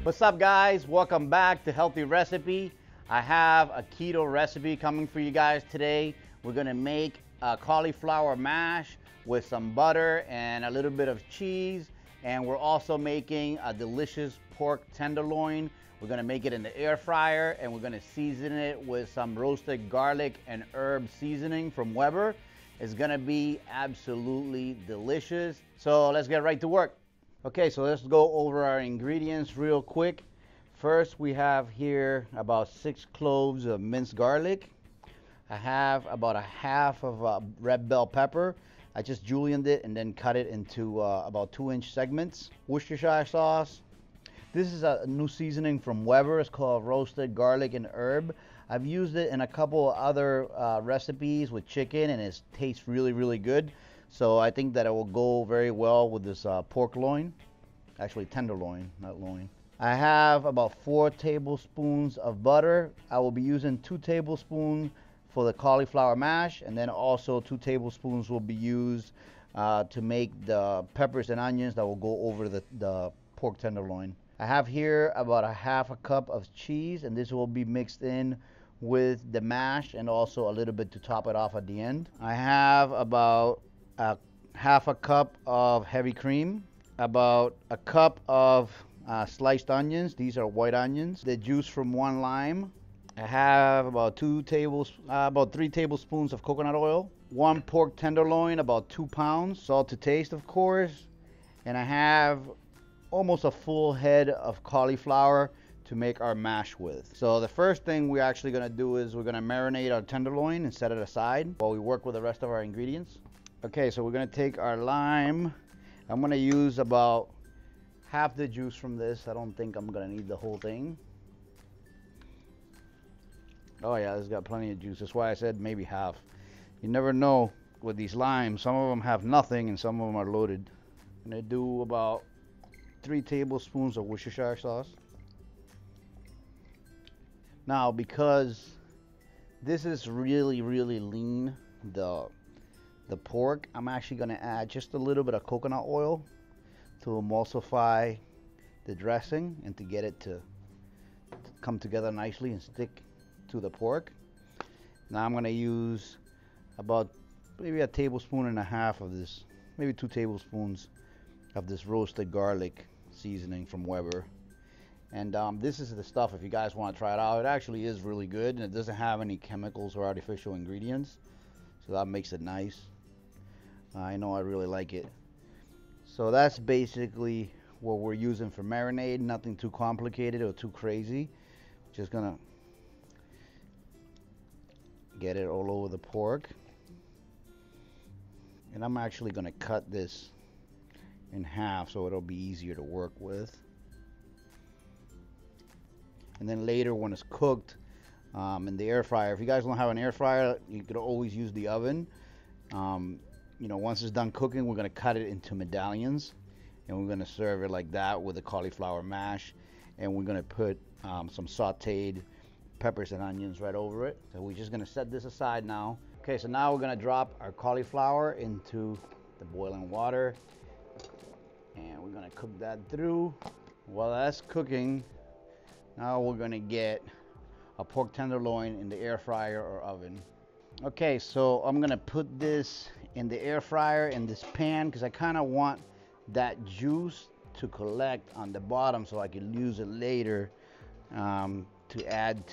What's up, guys? Welcome back to Healthy Recipe. I have a keto recipe coming for you guys today. We're gonna make a cauliflower mash with some butter and a little bit of cheese, and we're also making a delicious pork tenderloin. We're gonna make it in the air fryer, and we're gonna season it with some roasted garlic and herb seasoning from Weber. It's gonna be absolutely delicious. So let's get right to work. Okay, so let's go over our ingredients real quick. First, we have here about 6 cloves of minced garlic. I have about a half of red bell pepper. I just julienned it and then cut it into about 2-inch segments. Worcestershire sauce. This is a new seasoning from Weber. It's called roasted garlic and herb. I've used it in a couple other recipes with chicken, and it tastes really, really good. So I think that it will go very well with this pork loin. Actually, tenderloin, not loin. I have about 4 tablespoons of butter. I will be using 2 tablespoons for the cauliflower mash, and then also 2 tablespoons will be used to make the peppers and onions that will go over the pork tenderloin. I have here about a half a cup of cheese, and this will be mixed in with the mash and also a little bit to top it off at the end. I have about half a cup of heavy cream, about a cup of sliced onions. These are white onions. The juice from 1 lime. I have about 3 tablespoons of coconut oil. 1 pork tenderloin, about 2 pounds. Salt to taste, of course. And I have almost a full head of cauliflower to make our mash with. So the first thing we're actually gonna do is we're gonna marinate our tenderloin and set it aside while we work with the rest of our ingredients. Okay, so we're gonna take our lime. I'm gonna use about half the juice from this. I don't think I'm gonna need the whole thing. Oh yeah, this got plenty of juice. That's why I said maybe half. You never know with these limes. Some of them have nothing and some of them are loaded. I'm gonna do about 3 tablespoons of Worcestershire sauce. Now, because this is really, really lean, the pork, I'm actually going to add just a little bit of coconut oil to emulsify the dressing and to get it to come together nicely and stick to the pork. Now I'm going to use about maybe a tablespoon and a half of this, maybe 2 tablespoons of this roasted garlic seasoning from Weber. And this is the stuff, if you guys want to try it out, it actually is really good, and it doesn't have any chemicals or artificial ingredients, so that makes it nice. I know I really like it. So that's basically what we're using for marinade. Nothing too complicated or too crazy. Just gonna get it all over the pork, and I'm actually gonna cut this in half so it'll be easier to work with. And then later, when it's cooked in the air fryer, if you guys don't have an air fryer, you could always use the oven. You know, once it's done cooking, we're gonna cut it into medallions, and we're gonna serve it like that with the cauliflower mash, and we're gonna put some sauteed peppers and onions right over it. So we're just gonna set this aside now. Okay, so now we're gonna drop our cauliflower into the boiling water, and we're gonna cook that through. While that's cooking, now we're gonna get a pork tenderloin in the air fryer or oven. Okay, so I'm gonna put this in the air fryer in this pan because I kind of want that juice to collect on the bottom so I can use it later to add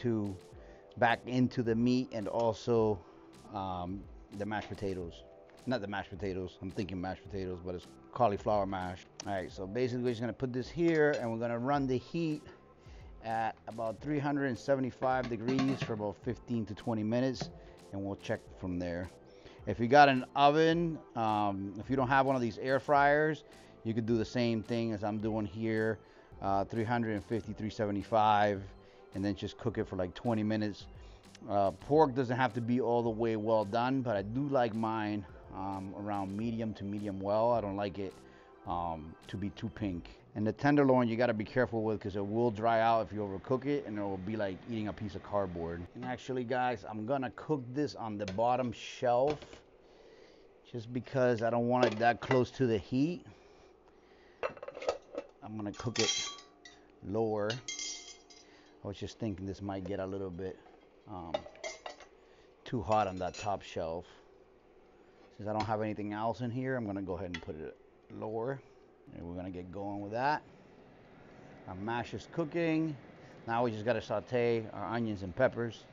back into the meat, and also the mashed potatoes. Not the mashed potatoes, I'm thinking mashed potatoes, but it's cauliflower mash. All right, so basically we're just gonna put this here, and we're gonna run the heat at about 375 degrees for about 15 to 20 minutes, and we'll check from there. If you got an oven, if you don't have one of these air fryers, you could do the same thing as I'm doing here, 350, 375, and then just cook it for like 20 minutes. Pork doesn't have to be all the way well done, but I do like mine around medium to medium well. I don't like it to be too pink. And the tenderloin, you got to be careful with, because it will dry out if you overcook it, and it will be like eating a piece of cardboard. And actually, guys, I'm gonna cook this on the bottom shelf just because I don't want it that close to the heat. I'm gonna cook it lower. I was just thinking this might get a little bit too hot on that top shelf. Since I don't have anything else in here, I'm going to go ahead and put it lower. And we're going to get going with that. Our mash is cooking. Now we just got to saute our onions and peppers.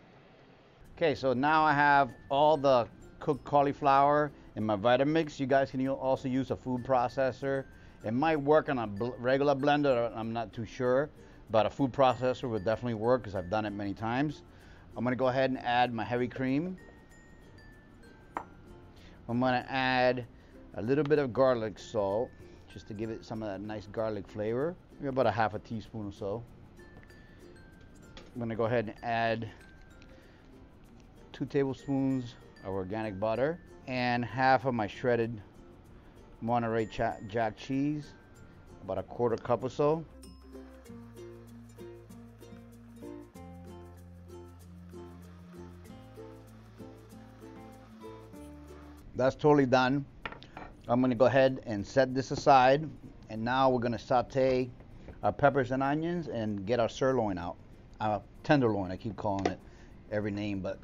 Okay, so now I have all the cooked cauliflower in my Vitamix. You guys can also use a food processor. It might work on a regular blender, I'm not too sure, but a food processor would definitely work because I've done it many times. I'm going to go ahead and add my heavy cream. I'm going to add a little bit of garlic salt just to give it some of that nice garlic flavor. Maybe about a half a teaspoon or so. I'm going to go ahead and add 2 tablespoons of organic butter and half of my shredded Monterey Jack cheese, about a 1/4 cup or so. That's totally done. I'm going to go ahead and set this aside, and now we're going to saute our peppers and onions and get our sirloin out. Tenderloin, I keep calling it every name but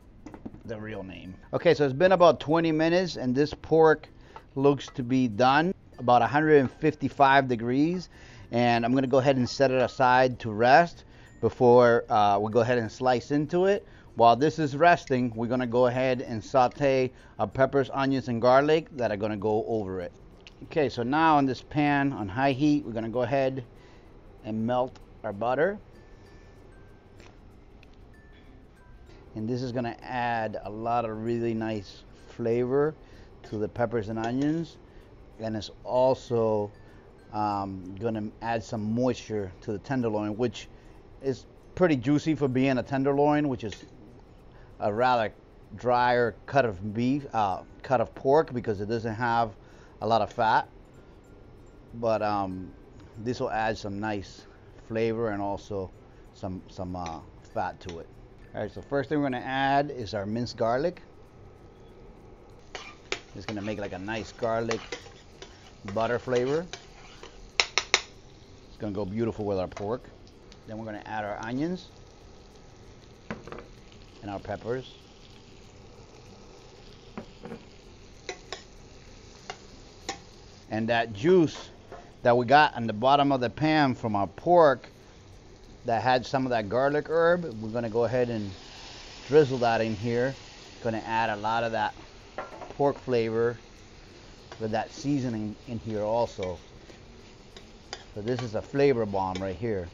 the real name. Okay, so it's been about 20 minutes and this pork looks to be done, about 155 degrees, and I'm going to go ahead and set it aside to rest before we go ahead and slice into it. While this is resting, we're going to go ahead and saute our peppers, onions, and garlic that are going to go over it. Okay, so now in this pan on high heat, we're going to go ahead and melt our butter. And this is going to add a lot of really nice flavor to the peppers and onions. And it's also going to add some moisture to the tenderloin, which is pretty juicy for being a tenderloin, which is a rather drier cut of beef, cut of pork, because it doesn't have a lot of fat. But this will add some nice flavor and also some fat to it. All right, so first thing we're going to add is our minced garlic. It's going to make like a nice garlic butter flavor. It's going to go beautiful with our pork. Then we're going to add our onions and our peppers. And that juice that we got on the bottom of the pan from our pork that had some of that garlic herb, we're going to go ahead and drizzle that in here. Going to add a lot of that pork flavor with that seasoning in here also. So this is a flavor bomb right here.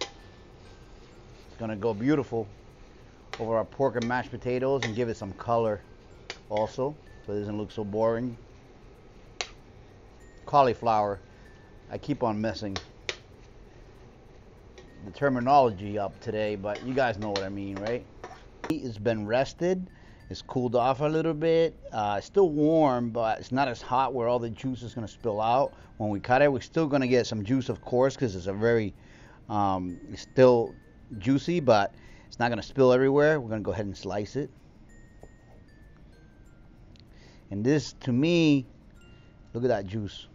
It's going to go beautiful over our pork and mashed potatoes and give it some color also, so it doesn't look so boring. Cauliflower, I keep on messing the terminology up today, but you guys know what I mean, right? It's been rested, it's cooled off a little bit. It's still warm, but it's not as hot where all the juice is going to spill out when we cut it. We're still going to get some juice, of course, because it's a very it's still juicy, but it's not going to spill everywhere. We're going to go ahead and slice it. And this, to me, look at that juice.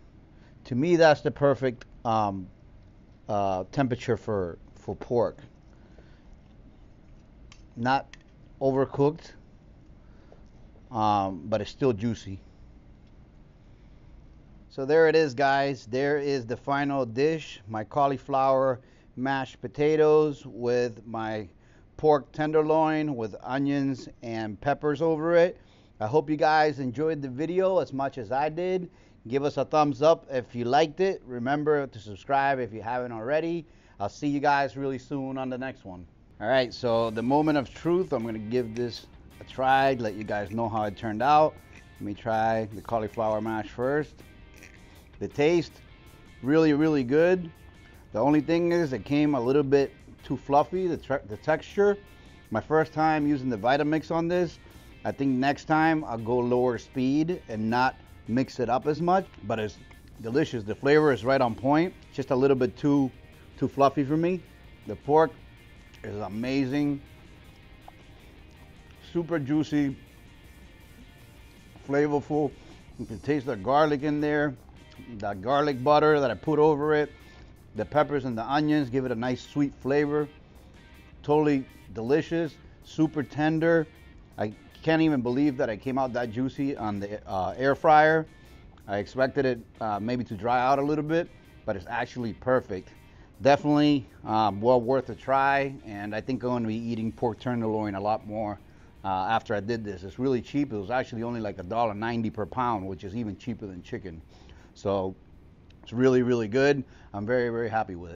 To me, that's the perfect temperature for pork. Not overcooked, but it's still juicy. So there it is, guys. There is the final dish, my cauliflower mashed potatoes with my pork tenderloin with onions and peppers over it. I hope you guys enjoyed the video as much as I did. Give us a thumbs up if you liked it. Remember to subscribe if you haven't already. I'll see you guys really soon on the next one. All right, so the moment of truth, I'm gonna give this a try, let you guys know how it turned out. Let me try the cauliflower mash first. The taste, really, really good. The only thing is it came a little bit too fluffy, the texture. My first time using the Vitamix on this. I think next time I'll go lower speed and not mix it up as much, but it's delicious. The flavor is right on point. Just a little bit too fluffy for me. The pork is amazing. Super juicy, flavorful. You can taste the garlic in there, that garlic butter that I put over it. The peppers and the onions give it a nice sweet flavor. Totally delicious, super tender. I can't even believe that it came out that juicy on the air fryer. I expected it maybe to dry out a little bit, but it's actually perfect. Definitely well worth a try, and I think I'm going to be eating pork tenderloin a lot more after I did this. It's really cheap. It was actually only like $1.90 per pound, which is even cheaper than chicken. So it's really, really good. I'm very, very happy with it.